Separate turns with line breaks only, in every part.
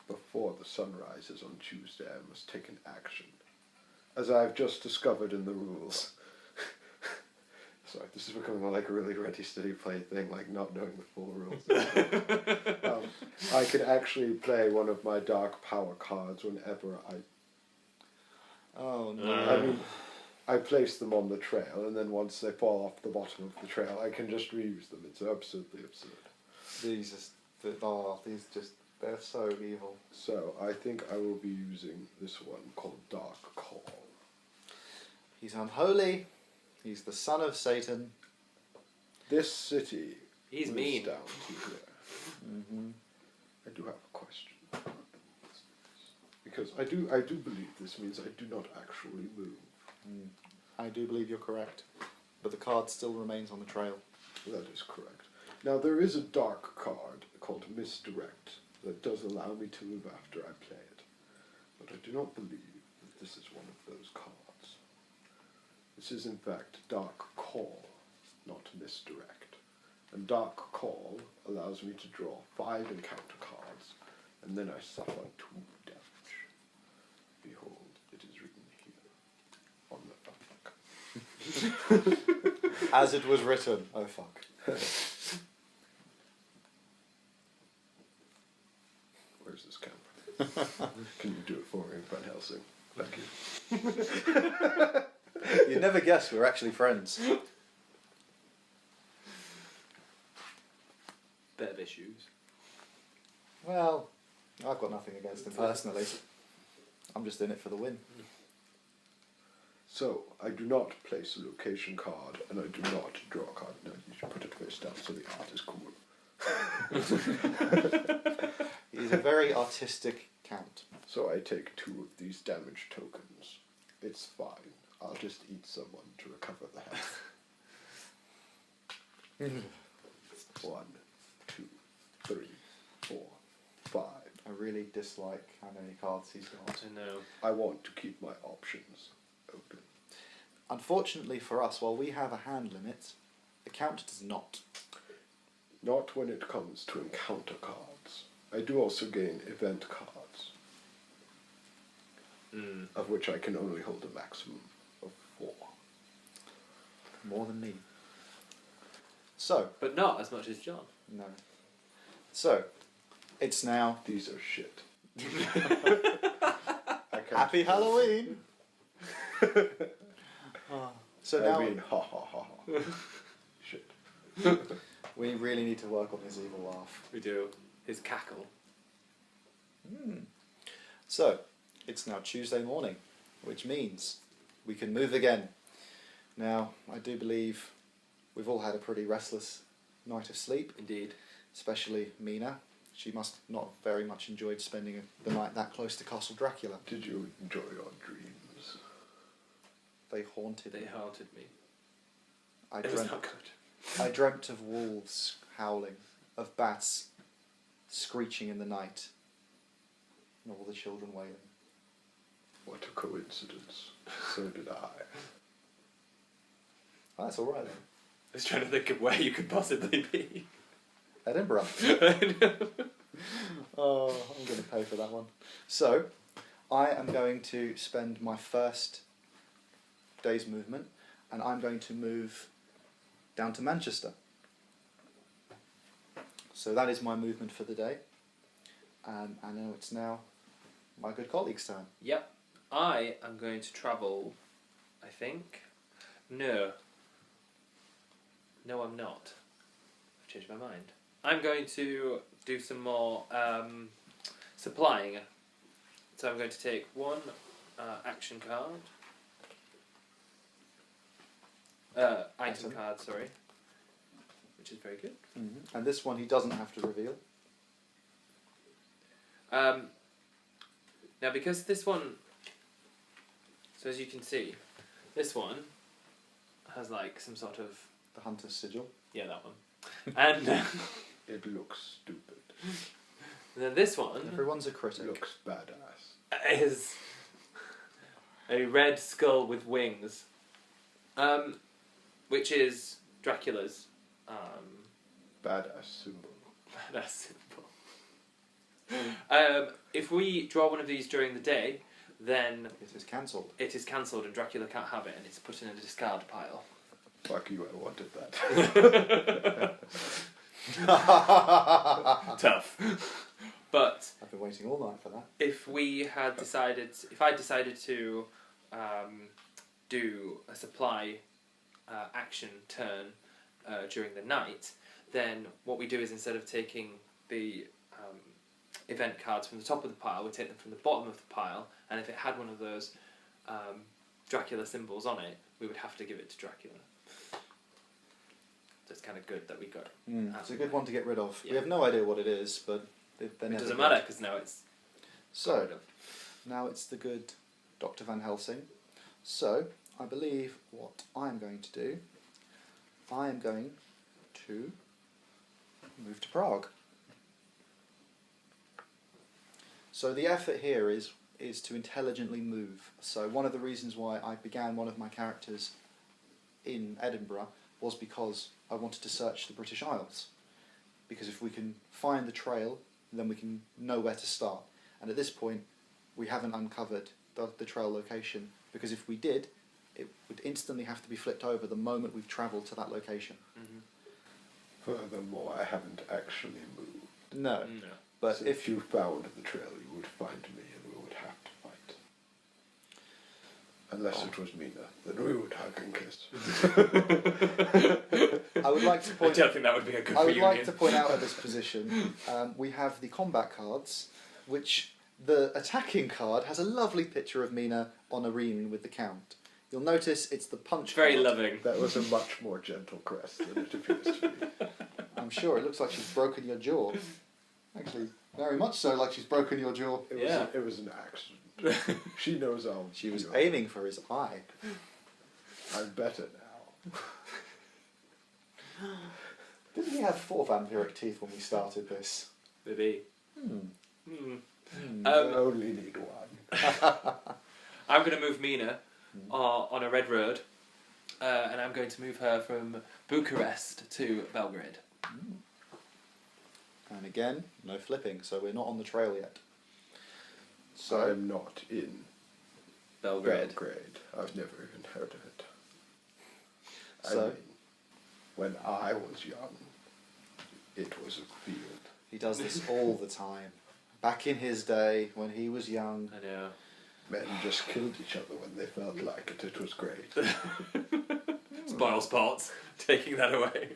before the sun rises on Tuesday, I must take an action, as I have just discovered in the rules. Sorry, this is becoming like a really ready, steady play thing, like not knowing the full rules. I can actually play one of my dark power cards whenever I...
Oh no.
I mean, I place them on the trail, and then once they fall off the bottom of the trail, I can just reuse them. It's absolutely absurd.
They're so evil.
So, I think I will be using this one called Dark Call.
He's unholy. He's the son of Satan.
This city
He's
moves
mean.
down to here. I do have a question. Because I do believe this means I do not actually move.
I do believe you're correct. But the card still remains on the trail.
That is correct. Now, there is a dark card called Misdirect that does allow me to move after I play it. But I do not believe that this is one of those cards. This is, in fact, Dark Call, not Misdirect. And Dark Call allows me to draw 5 encounter cards, and then I suffer 2 damage. Behold, it is written here. On the fuck.
As it was written. Oh fuck.
Where's this camera? Can you do it for me, Van Helsing? Thank you.
You'd never guess we're actually friends.
Bit of issues.
Well, I've got nothing against him personally. I'm just in it for the win.
So, I do not place a location card, and I do not draw a card. No, you should put it face down so the art is cool.
He's a very artistic count.
So I take 2 of these damage tokens. It's fine. I'll just eat someone to recover the health. 1, 2, 3, 4, 5.
I really dislike how many cards he's got.
I know.
I want to keep my options open.
Unfortunately for us, while we have a hand limit, the count does not.
Not when it comes to encounter cards. I do also gain event cards, of which I can only hold a maximum of 4.
More than me. So.
But not as much as John.
No. So, it's now...
These are shit.
Happy Halloween! So now...
I mean, ha ha ha ha. Shit.
We really need to work on his evil laugh.
We do. His cackle.
So, it's now Tuesday morning, which means we can move again. Now, I do believe we've all had a pretty restless night of sleep.
Indeed.
Especially Mina. She must not have very much enjoyed spending the night that close to Castle Dracula.
Did you enjoy your dreams?
They haunted me.
They haunted me.
I
It was not good.
I dreamt of wolves howling, of bats screeching in the night, and all the children wailing.
What a coincidence. So did I.
Oh, that's all right then.
I was trying to think of where you could possibly be.
Edinburgh. Oh, I'm going to pay for that one. So, I am going to spend my first day's movement, and I'm going to move down to Manchester. So that is my movement for the day. I know it's now my good colleague's turn.
Yep. I am going to travel, I think. No. No, I'm not. I've changed my mind. I'm going to do some more supplying. So I'm going to take 1 action card. Item card, sorry. Which is very good.
And this one he doesn't have to reveal.
Now because this one, so as you can see, this one has like some sort of...
The Hunter's Sigil.
Yeah, that one. And
It looks stupid.
then this one
Everyone's a critic.
Looks badass.
is a red skull with wings, which is Dracula's
Badass symbol.
badass symbol. If we draw one of these during the day, then
It is cancelled.
it is cancelled and Dracula can't have it, and it's put in a discard pile.
Fuck you, I wanted that.
Tough. But
I've been waiting all night for that.
if I decided to do a supply action turn during the night, then what we do is instead of taking the event cards from the top of the pile, we take them from the bottom of the pile, and if it had one of those Dracula symbols on it, we would have to give it to Dracula. So it's kind of good that we got.
It's a good one to get rid of.
Yeah.
We have no idea what it is, but
It doesn't matter because now it's got
So,
rid of.
now it's the good Dr. Van Helsing. So, I believe what I'm going to do, I am going to move to Prague. So the effort here is to intelligently move. So one of the reasons why I began one of my characters in Edinburgh was because I wanted to search the British Isles. Because if we can find the trail, then we can know where to start. And at this point, we haven't uncovered the trail location, because if we did, it would instantly have to be flipped over the moment we've travelled to that location.
Furthermore, I haven't actually moved.
No,
No.
but
So
if
you found the trail, you would find me and we would have to fight. Unless it was Mina, then we would hug and kiss.
I would like to
I
point
don't think that would be a good
I would
reunion.
like to point out at this position, we have the combat cards, which the attacking card has a lovely picture of Mina on a reunion with the Count. You'll notice it's the punch
Very
card.
loving.
That was a much more gentle crest than it appears to be.
I'm sure it looks like she's broken your jaw. Actually, very much so, like she's broken your jaw.
It was an accident. She knows I'll.
She was
feel.
aiming for his eye.
I'm better now.
Didn't we have 4 vampiric teeth when we started this?
Maybe.
I only need one.
I'm going to move Mina on a red road, and I'm going to move her from Bucharest to Belgrade.
And again, no flipping, so we're not on the trail yet. So
I'm not in
Belgrade.
Belgrade. I've never even heard of it.
So?
I mean, when I was young, it was a field.
he does this all the time. Back in his day, when he was young,
I know.
Men just killed each other when they felt like it. It was great.
Spoil spots. Taking that away.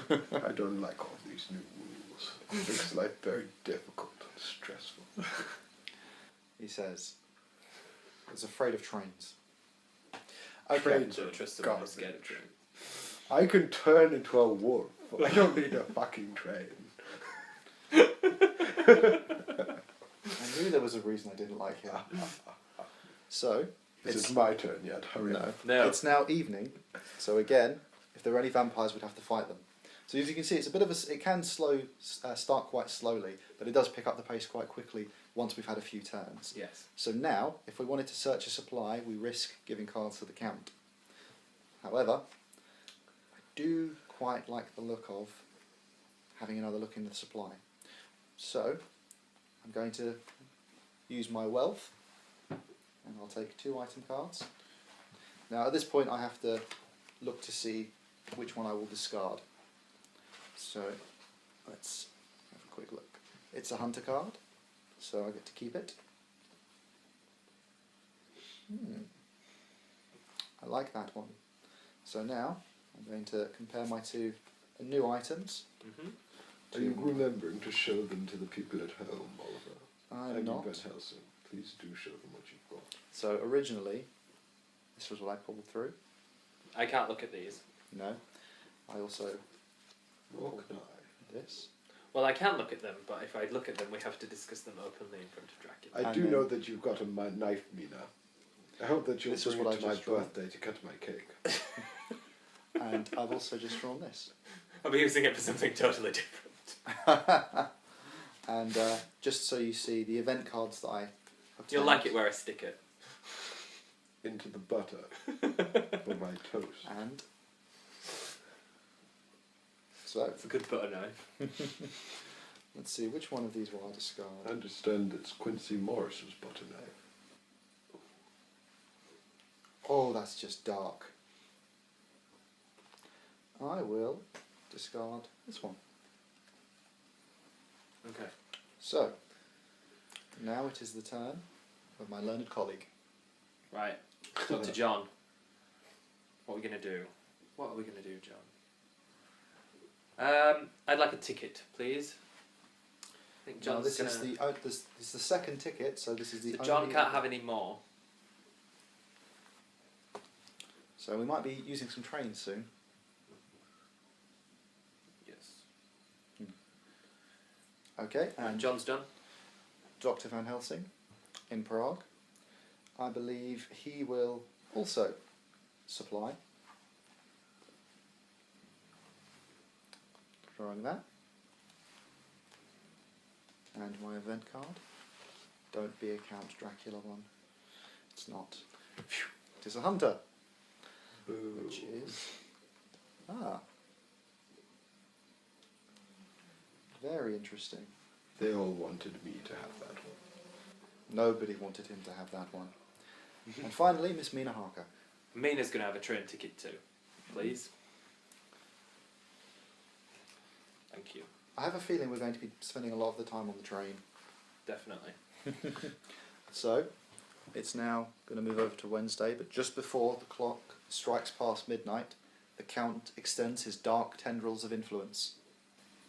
I don't like all these new rules. It makes life very difficult and stressful.
he says, is afraid of trains.
Trains
Don't
are
trust someone who's
garbage.
scared of trains.
I can turn into a wolf. I don't need a fucking train.
I knew there was a reason I didn't like him. So,
Is
it's
it my turn yet? Hurry up.
No.
It's now evening, so again, if there were any vampires, we'd have to fight them. So as you can see, it's a bit of a. It can start quite slowly, but it does pick up the pace quite quickly once we've had a few turns.
Yes.
So now, if we wanted to search a supply, we risk giving cards to the Count. However, I do quite like the look of having another look in the supply. So, I'm going to use my wealth, and I'll take 2 item cards. Now at this point I have to look to see which one I will discard. So, let's have a quick look. It's a hunter card, so I get to keep it. I like that one. So now, I'm going to compare my 2 new items.
Are you remembering to show them to the people at home, Oliver?
I'm
Thank
not.
you, Van Helsing. Please do show them what you've got.
So originally, this was what I pulled through.
I can't look at these.
No. I also
Nor
pulled
can I.
this.
Well, I can look at them, but if I look at them, we have to discuss them openly in front of Dracula.
I
And
do
then-
know that you've got a knife, Mina. I hope that you'll
This was
bring
what
it to
I
my
just drawn.
birthday to cut my cake.
And I've also just drawn this.
I'll be using it for something totally different.
And just so you see, the event cards that I obtained.
You'll like it where I stick it.
Into the butter for my toast.
And so
It's a good butter knife.
Let's see, which one of these will I discard?
I understand it's Quincy Morris's butter knife.
Oh, that's just dark. I will discard this one.
Okay.
So, now it is the turn of my learned colleague.
Right. Dr. John. What are we going to do? What are we going to do, John? I'd like a ticket, please. I think
Now
John's
this
gonna...
this is the second ticket, so this is the
So John
only
can't have any more.
So we might be using some trains soon.
Yes.
Okay,
And
and
John's done.
Dr. Van Helsing in Prague. I believe he will also supply. Drawing that. And my event card. Don't be a Count Dracula one. It's not. It is a hunter.
Boo.
Which is... Ah. Very interesting.
They all wanted me to have that one.
Nobody wanted him to have that one. And finally, Miss Muahahahahaha.
Mina's going to have a train ticket too, please. Thank you.
I have a feeling we're going to be spending a lot of the time on the train.
Definitely.
So, it's now going to move over to Wednesday, but just before the clock strikes past midnight, the Count extends his dark tendrils of influence.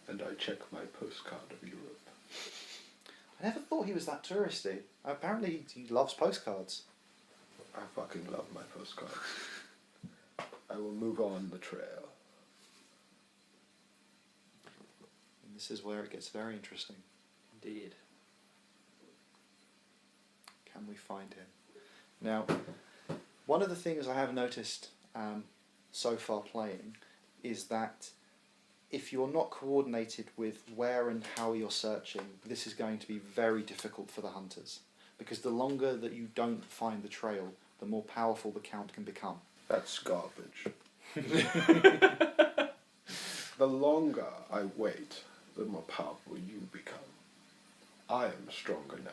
And I check my postcard of Europe.
I never thought he was that touristy. Apparently he loves postcards.
I fucking love my postcards. I will move on the trail.
And this is where it gets very interesting.
Indeed.
Can we find him? Now, one of the things I have noticed so far playing is that if you're not coordinated with where and how you're searching, this is going to be very difficult for the hunters. Because the longer that you don't find the trail, the more powerful the Count can become.
That's garbage. The longer I wait, the more powerful you become. I am stronger now.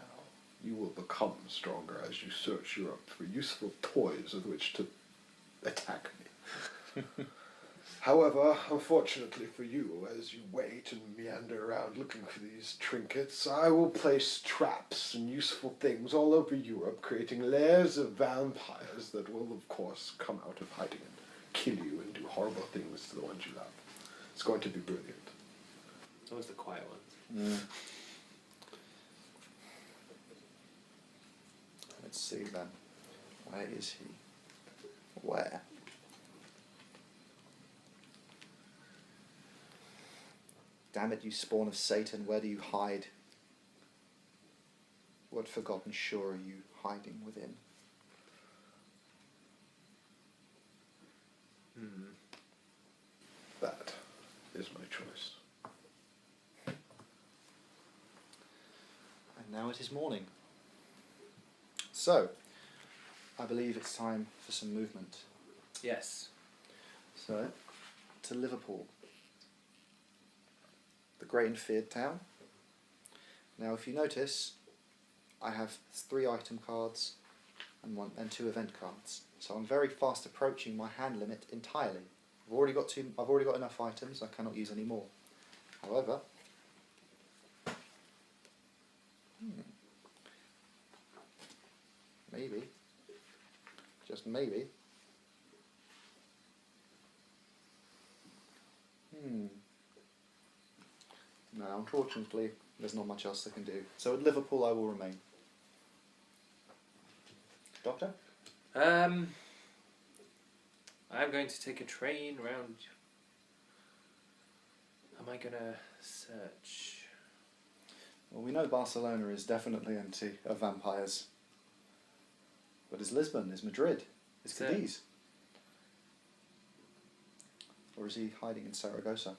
You will become stronger as you search Europe for useful toys with which to attack me. However, unfortunately for you, as you wait and meander around looking for these trinkets, I will place traps and useful things all over Europe, creating lairs of vampires that will, of course, come out of hiding and kill you and do horrible things to the ones you love. It's going to be brilliant.
It's always the quiet ones.
Let's see then. Where is he? Where? Damn it, you spawn of Satan, where do you hide? What forgotten shore are you hiding within?
That is my choice.
And now it is morning. So, I believe it's time for some movement.
Yes.
So, to Liverpool. The great and feared town. Now, if you notice, I have 3 item cards and 2 event cards. So I'm very fast approaching my hand limit entirely. I've already got enough items. I cannot use any more. However, maybe, just maybe. No, unfortunately, there's not much else I can do. So at Liverpool, I will remain. Doctor?
I'm going to take a train round. Am I going to search?
Well, we know Barcelona is definitely empty of vampires. But is Lisbon? Is Madrid? Is
So-
Cadiz? Or is he hiding in Saragossa?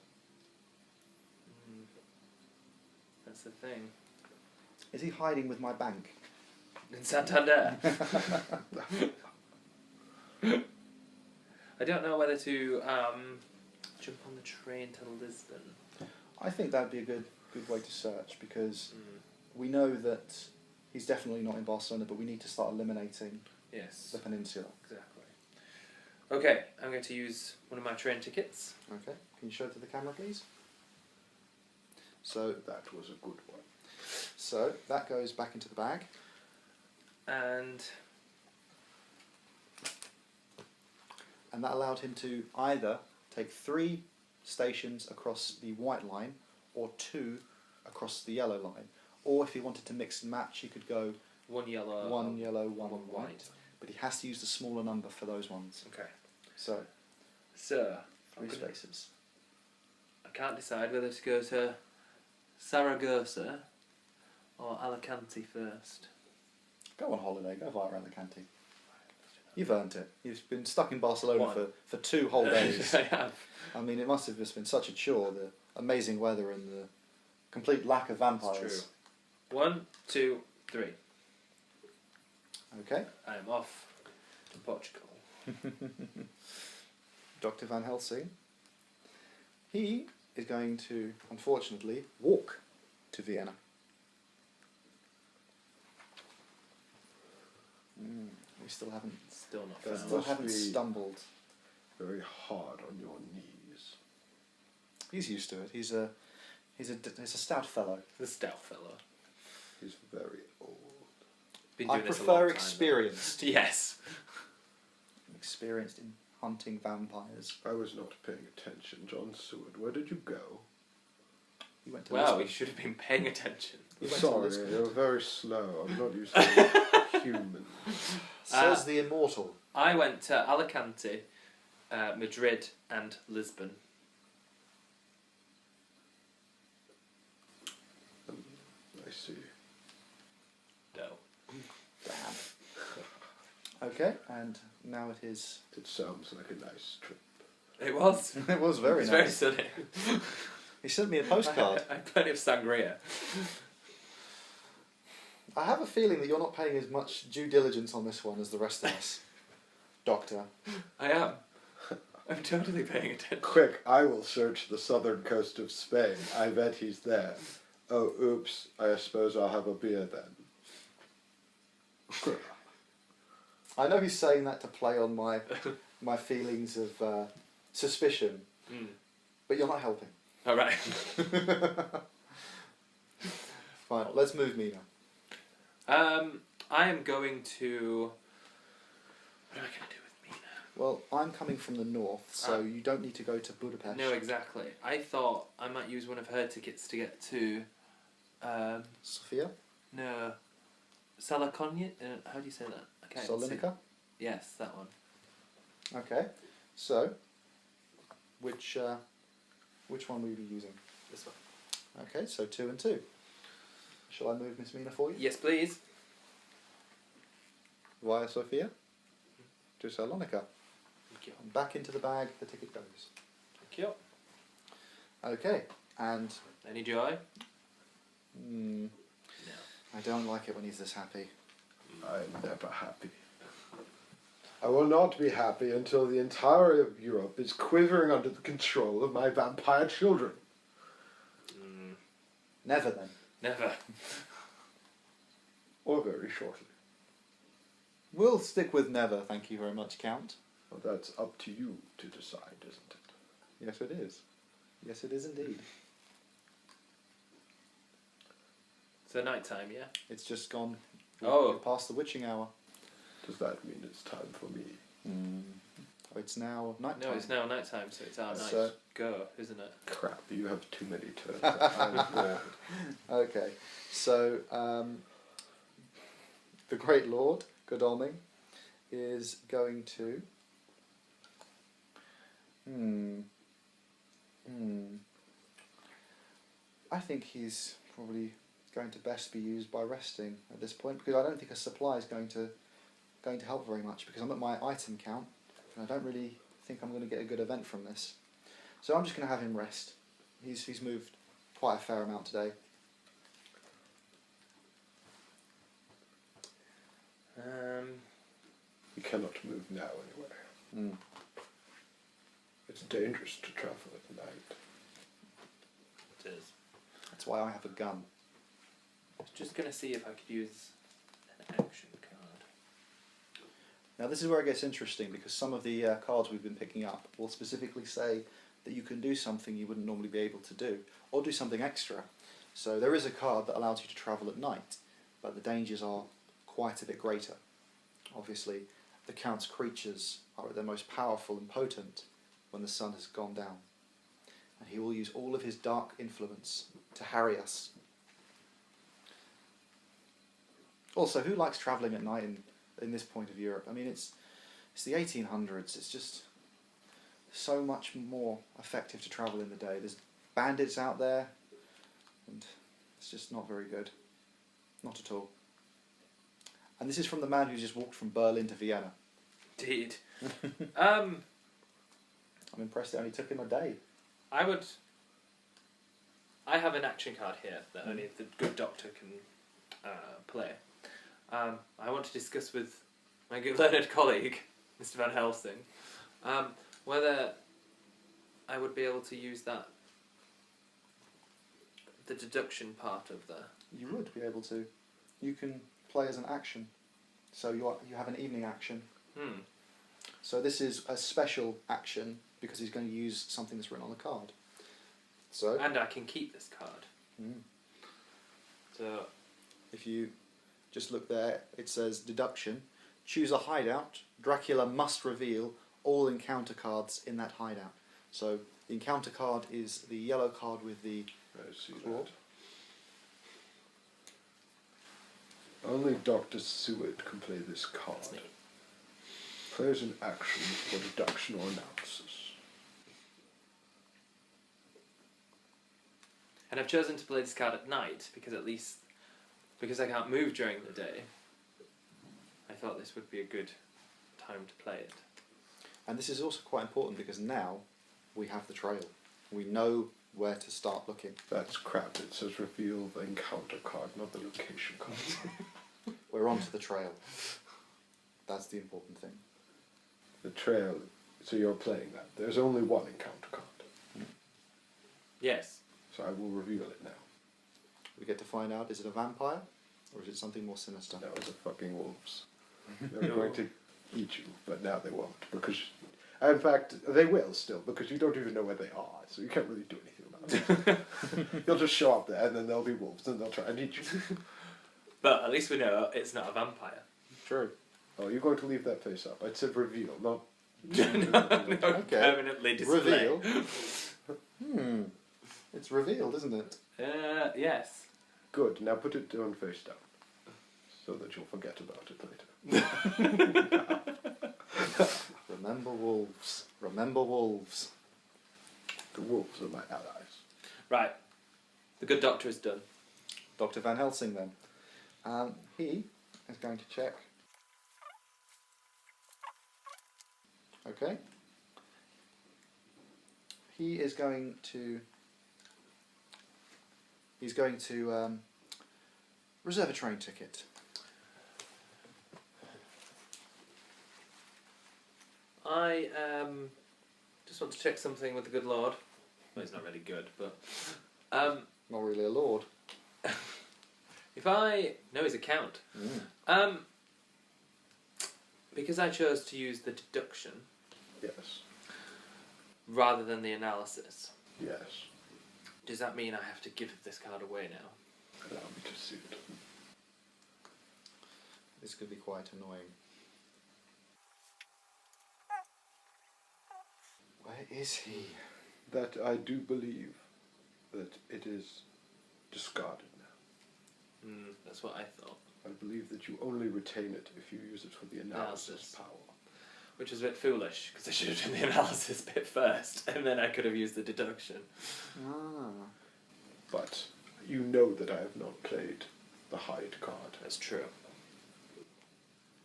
That's the thing.
Is he hiding with my bank?
In Santander. I don't know whether to jump on the train to Lisbon.
I think that'd be a good good way to search because we know that he's definitely not in Barcelona, but we need to start eliminating
Yes.
the peninsula.
Exactly. Okay, I'm going to use one of my train tickets.
Okay, can you show it to the camera, please? So
That was a good one.
So that goes back into the bag.
And
that allowed him to either take 3 stations across the white line or 2 across the yellow line. Or if he wanted to mix and match, he could go
one yellow,
one yellow, one
white.
white. But he has to use the smaller number for those ones.
Okay.
So,
3
spaces.
I can't decide whether to go to Saragossa or Alicante first.
Go on holiday, go via Alicante. You've earned it. You've been stuck in Barcelona for 2 whole days.
I have.
I mean, it must have just been such a chore, the amazing weather and the complete lack of vampires.
It's true. 1, 2, 3.
Okay.
I am off to Portugal.
Dr. Van Helsing. He is going to, unfortunately, walk to Vienna. We still haven't.
Still not
We
found.
still
Must
haven't
be-
stumbled.
Very hard on your knees.
He's used to it. He's a stout fellow.
The stout fellow.
He's very old.
Been
I
doing this a
prefer
long time,
experienced.
though. Yes.
Experienced in hunting vampires.
I was not paying attention. John Seward, where did you go?
He went to
Wow,
Lisbon.
you should have been paying attention.
He went to
Sorry,
Lisbon.
you're very slow. I'm not used to human.
Says the immortal.
I went to Alicante, Madrid, and Lisbon.
I see.
No.
Damn. Okay, and now it is.
It sounds like a nice trip.
It was.
It was very
It's
nice.
very sunny.
He sent me a postcard.
I had plenty of sangria.
I have a feeling that you're not paying as much due diligence on this one as the rest of us, Doctor.
I am. I'm totally paying attention.
Quick, I will search the southern coast of Spain. I bet he's there. Oh, oops. I suppose I'll have a beer then.
I know he's saying that to play on my feelings of suspicion, but you're not helping.
All right.
Fine, let's move Mina.
I am going to. What am I going to do with Mina?
Well, I'm coming from the north, so you don't need to go to Budapest.
No, exactly. I thought I might use one of her tickets to get to.
Sofia?
No. Salakonia? How do you say that? I can't even see.
Salonika?
Yes, that one.
Okay, so which one will you be using?
This one.
Okay, so 2 and 2. Shall I move Miss Mina for you?
Yes, please.
Via Sofia to Salonika.
Thank you.
And back into the bag the ticket goes.
Thank you.
Okay, and
Any joy?
no. I don't like it when he's this happy.
I'm never happy. I will not be happy until the entirety of Europe is quivering under the control of my vampire children.
Never then.
Never.
Or very shortly.
We'll stick with never, thank you very much, Count.
Well, that's up to you to decide, isn't it?
Yes, it is. Yes, it is indeed.
So night time, yeah?
It's just gone.
Oh.
We're past the witching hour.
Does that mean it's time for me?
Oh, it's now night time.
No, it's now night time, so it's our night
So-
go, isn't it?
Crap, you have too many turns. I'm bored.
Okay, so the Great Lord, Godalming, is going to. I think he's probably going to best be used by resting at this point because I don't think a supply is going to help very much because I'm at my item count and I don't really think I'm going to get a good event from this. So I'm just going to have him rest. He's moved quite a fair amount today.
You cannot move now anyway. It's dangerous to travel at night.
It is.
That's why I have a gun.
I was just going to see if I could use an action card.
Now this is where it gets interesting, because some of the cards we've been picking up will specifically say that you can do something you wouldn't normally be able to do, or do something extra. So there is a card that allows you to travel at night, but the dangers are quite a bit greater. Obviously, the Count's creatures are at their most powerful and potent when the sun has gone down, and he will use all of his dark influence to harry us. Also, who likes travelling at night in this point of Europe? I mean, it's the 1800s. It's just so much more effective to travel in the day. There's bandits out there, and it's just not very good. Not at all. And this is from the man who just walked from Berlin to Vienna.
Indeed.
I'm impressed it only took him a day.
I have an action card here that only the good doctor can play. I want to discuss with my good learned colleague, Mr. Van Helsing, whether I would be able to use the deduction part of the...
You would be able to. You can play as an action. So you have an evening action. So this is a special action because he's going to use something that's written on the card. So.
And I can keep this card. So
if you just look there, it says deduction. Choose a hideout. Dracula must reveal all encounter cards in that hideout. So the encounter card is the yellow card with the
I see
claw.
that. Only Dr. Seward can play this card.
that's me.
Plays an action for deduction or analysis.
And I've chosen to play this card at night because at least, because I can't move during the day, I thought this would be a good time to play it.
And this is also quite important because now we have the trail. We know where to start looking.
That's crap. It says reveal the encounter card, not the location card.
We're onto the trail. That's the important thing.
The trail, so you're playing that. There's only one encounter card.
Yes.
So I will reveal it now.
We get to find out, is it a vampire or is it something more sinister?
That was a fucking wolves. They were going to eat you, but now they won't. Because, in fact, they will still, because you don't even know where they are, so you can't really do anything about it. You'll just show up there, and then there'll be wolves, and they'll try and eat you.
But at least we know it's not a vampire.
True.
Oh, you're going to leave that face up. I said reveal, not...
Okay.
Permanently display.
Reveal. It's revealed, isn't it?
Yes.
Good, now put it down face down, so that you'll forget about it later.
Remember wolves. Remember wolves.
The wolves are my allies.
Right. The good doctor is done.
Dr. Van Helsing then. He is going to check. Okay. He's going to reserve a train ticket.
I just want to check something with the good lord. Well, he's not really good, but
Not really a lord.
if I know his account, because I chose to use the deduction
Yes.
rather than the analysis,
Yes.
does that mean I have to give this card away now?
Allow me to see it.
This could be quite annoying. Where is he?
That I do believe that it is discarded now.
That's what I thought.
I believe that you only retain it if you use it for the analysis power.
Which was a bit foolish, because I should have done the analysis bit first, and then I could have used the deduction.
But you know that I have not played the hide card.
That's true.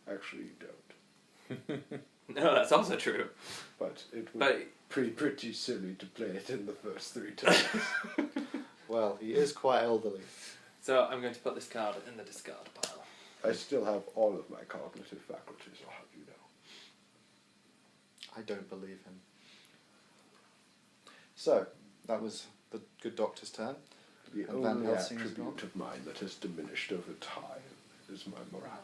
Actually, you don't.
No, that's also true.
But it would be pretty silly to play it in the first 3 times.
Well, he is quite elderly.
So I'm going to put this card in the discard pile.
I still have all of my cognitive faculties, I'll have you know.
I don't believe him. So, that was the good doctor's turn.
The
And Van
only
Helsing is
attribute
not?
of mine that has diminished over time is my morality.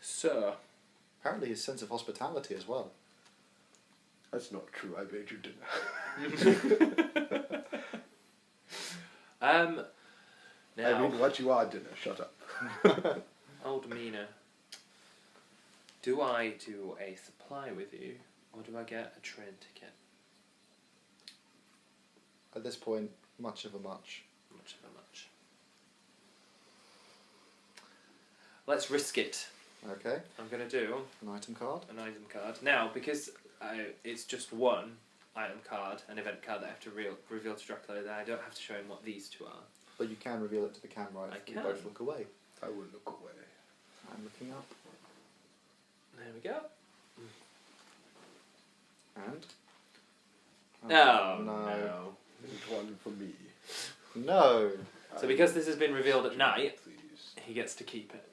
Sir.
Apparently his sense of hospitality as well.
That's not true. I made you dinner.
Now,
I mean, what you are dinner. Shut up.
old Mina, do I do a supply with you, or do I get a train ticket?
At this point, much of a much.
Much of a much. Let's risk it.
Okay,
I'm going to do
an item card.
an item card. Now, because it's just one item card, an event card that I have to reveal to Dracula, then I don't have to show him what these two are.
But you can reveal it to the camera
I
if you
can.
both look away.
I will look away.
I'm looking up.
There we go.
And?
Oh,
no.
no.
There's one for me.
No!
So because this has been revealed at night,
Please.
he gets to keep it.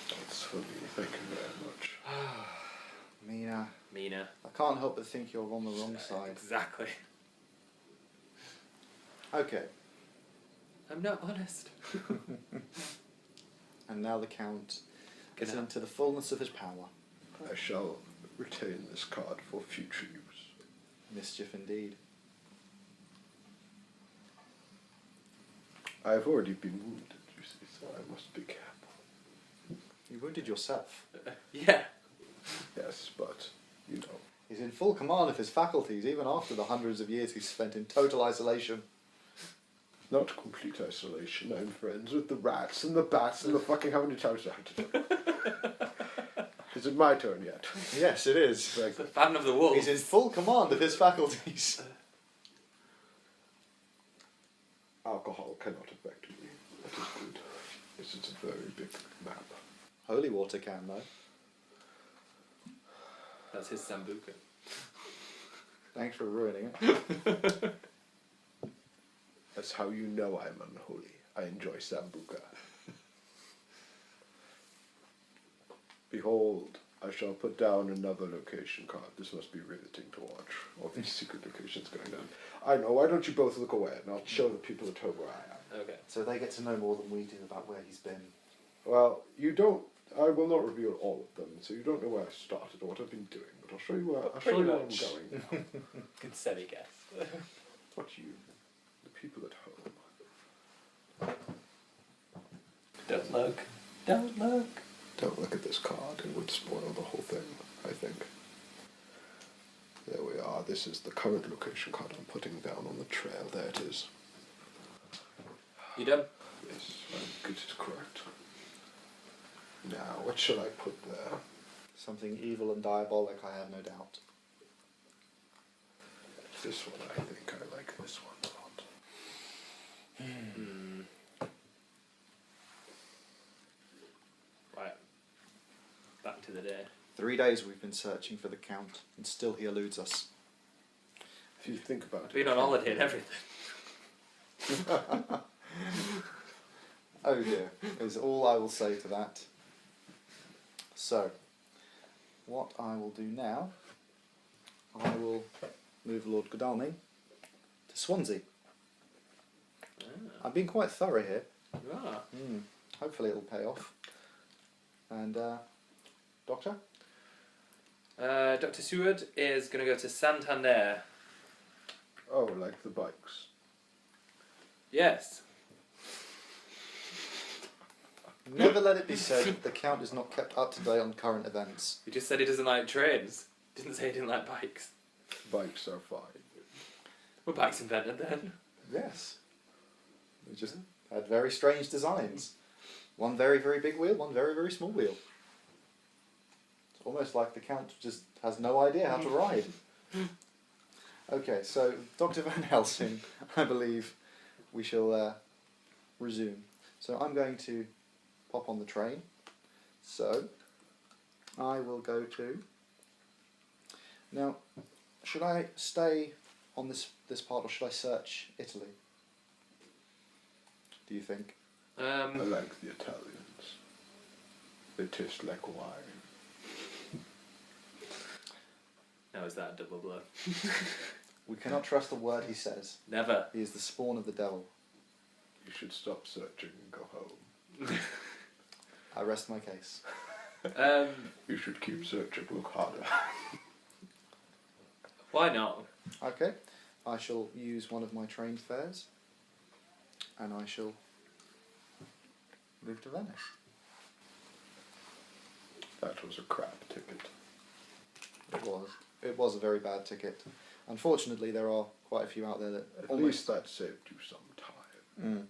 That's for me. Thank you very much.
Mina,
Mina.
I can't help but think you're on the wrong side.
Exactly.
Okay,
I'm not honest.
and now the Count gets
Genau.
into the fullness of his power.
I shall retain this card for future use.
Mischief indeed.
I have already been wounded, you see, so I must be careful.
You wounded yourself.
Yeah.
Yes, but, you know.
He's in full command of his faculties, even after the hundreds of years he's spent in total isolation.
Not complete isolation. I'm friends with the rats and the bats and the fucking... How many times do I have to do it? Is it my turn yet?
Yes, it is.
Like,
The fan of the wolves.
He's in full command of his faculties.
alcohol cannot affect me. That is good. This is a very big map.
Holy water can, though.
That's his sambuca.
Thanks for ruining it.
That's how you know I'm unholy. I enjoy Sambuca. Behold, I shall put down another location card. This must be riveting to watch. All these secret locations going down. I know, why don't you both look away and I'll show the people at home where I am.
Okay.
So they get to know more than we do about where he's been.
Well, you don't... I will not reveal all of them, so you don't know where I started or what I've been doing, but I'll show you where, I'll show
Pretty
you where I'm
much.
going now.
Good steady guess.
What you, the people at home.
Don't look. Don't look.
Don't look at this card, it would spoil the whole thing, I think. There we are, this is the current location card I'm putting down on the trail, there it is.
You done?
Yes, I think it is correct. Now, what shall I put there?
Something evil and diabolic, I have no doubt.
This one, I think I like this one a lot.
Right. Back to the day.
3 days we've been searching for the Count, and still he eludes us.
If you think about it...
Been on holiday and everything.
Oh dear, is all I will say to that. So, what I will do now, I will move Lord Godalming to Swansea. I'm being quite thorough here.
You are.
Hopefully it'll pay off. And, Doctor?
Dr. Seward is going to go to Santander.
Oh, like the bikes.
Yes.
Never let it be said that the Count is not kept up to date on current events.
He just said he doesn't like trains. Didn't say he didn't like bikes.
Bikes are fine.
Were bikes invented then?
Yes. We just had very strange designs. One very, very big wheel, one very, very small wheel. It's almost like the Count just has no idea how to ride. Okay, so Dr. Van Helsing, I believe we shall resume. So I'm going to pop on the train. So I will go to... Now, should I stay on this part or should I search Italy? Do you think?
I like the Italians. They taste like wine.
Now is that a double blow?
We cannot trust a word he says.
Never.
He is the spawn of the devil.
You should stop searching and go home.
I rest my case.
You should keep searching, look harder.
Why not?
Okay, I shall use one of my trained fares, and I shall move to Venice.
That was a crap ticket.
It was a very bad ticket. Unfortunately, there are quite a few out there that
At least that saved you some time.